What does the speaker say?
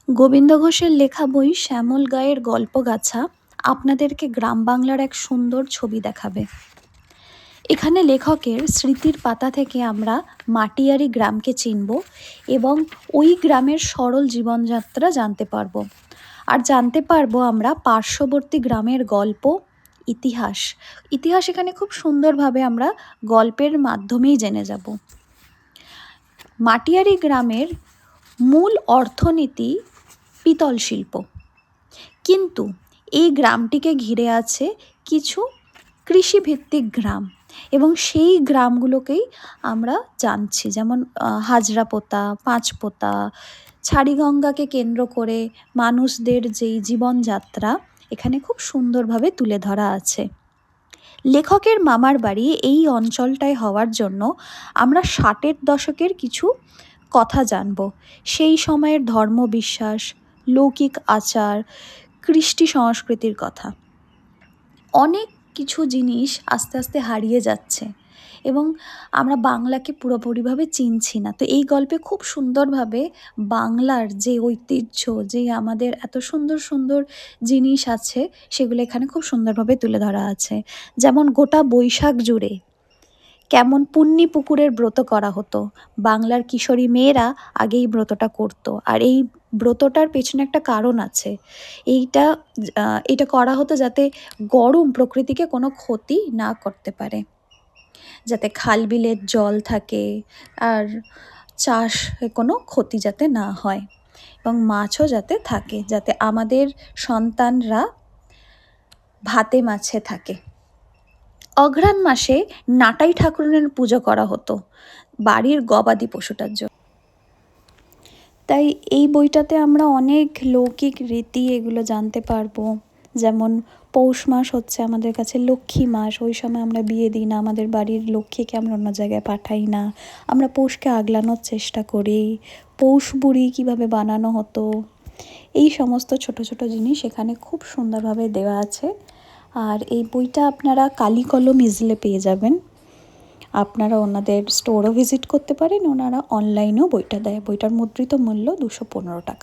গোবিন্দ ঘোষের লেখা বই শ্যামল গায়ের গল্পগাছা আপনাদেরকে গ্রাম বাংলার এক সুন্দর ছবি দেখাবে। এখানে লেখকের স্মৃতির পাতা থেকে আমরা মাটিয়ারি গ্রামকে চিনব এবং ওই গ্রামের সরল জীবনযাত্রা জানতে পারবো। আর জানতে পারবো আমরা পার্শ্ববর্তী গ্রামের গল্প, ইতিহাস। ইতিহাস এখানে খুব সুন্দরভাবে আমরা গল্পের মাধ্যমেই জেনে যাব। মাটিয়ারি গ্রামের মূল অর্থনীতি পিতল শিল্প, কিন্তু এই গ্রামটিকে ঘিরে আছে কিছু কৃষিভিত্তিক গ্রাম এবং সেই গ্রামগুলোকেই আমরা জানছি, যেমন হাজরাপোতা, পাঁচপোতা, ছাড়িগঙ্গাকে কেন্দ্র করে মানুষদের যেই জীবনযাত্রা এখানে খুব সুন্দরভাবে তুলে ধরা আছে। লেখকের মামার বাড়ি এই অঞ্চলটায় হওয়ার জন্য আমরা 60-এর দশকের কিছু কথা জানব। সেই সময়ের ধর্মবিশ্বাস, লৌকিক আচার, কৃষ্টি সংস্কৃতির কথা। অনেক কিছু জিনিস আস্তে আস্তে হারিয়ে যাচ্ছে এবং আমরা বাংলাকে পুরোপুরিভাবে চিনছি না। তো এই গল্পে খুব সুন্দরভাবে বাংলার যে ঐতিহ্য, যে আমাদের এত সুন্দর সুন্দর জিনিস আছে সেগুলো এখানে খুব সুন্দরভাবে তুলে ধরা আছে। যেমন গোটা বৈশাখ জুড়ে কেমন পুণ্যি পুকুরের ব্রত করা হতো। বাংলার কিশোরী মেয়েরা আগে এই ব্রতটা করতো, আর এই ব্রতটার পেছনে একটা কারণ আছে। এইটা করা হতো যাতে গরম প্রকৃতিকে কোনো ক্ষতি না করতে পারে, যাতে খাল বিলের জল থাকে আর চাষে কোনো ক্ষতি যাতে না হয় এবং মাছও যাতে থাকে, যাতে আমাদের সন্তানরা ভাতে মাছে থাকে। অঘ্রাণ মাসে নাটাই ঠাকুরনের পুজো করা হতো বাড়ির গবাদি পশুটার জন্য। তাই এই বইটাতে আমরা অনেক লৌকিক রীতি এগুলো জানতে পারবো। যেমন পৌষ মাস হচ্ছে আমাদের কাছে লক্ষ্মী মাস, ওই সময় আমরা বিয়ে দিই না, আমাদের বাড়ির লক্ষ্মীকে আমরা অন্য জায়গায় পাঠাই না, আমরা পৌষকে আগলানোর চেষ্টা করি। পৌষ বুড়ি কীভাবে বানানো হতো, এই সমস্ত ছোট ছোট জিনিস এখানে খুব সুন্দরভাবে দেওয়া আছে। আর এই বইটা আপনারা কালিকলম ইজলে পেয়ে যাবেন। আপনারা ওনাদের স্টোরও ভিজিট করতে পারেন, ওনারা অনলাইনেও বইটা দেয়। বইটার মুদ্রিত মূল্য 215 টাকা।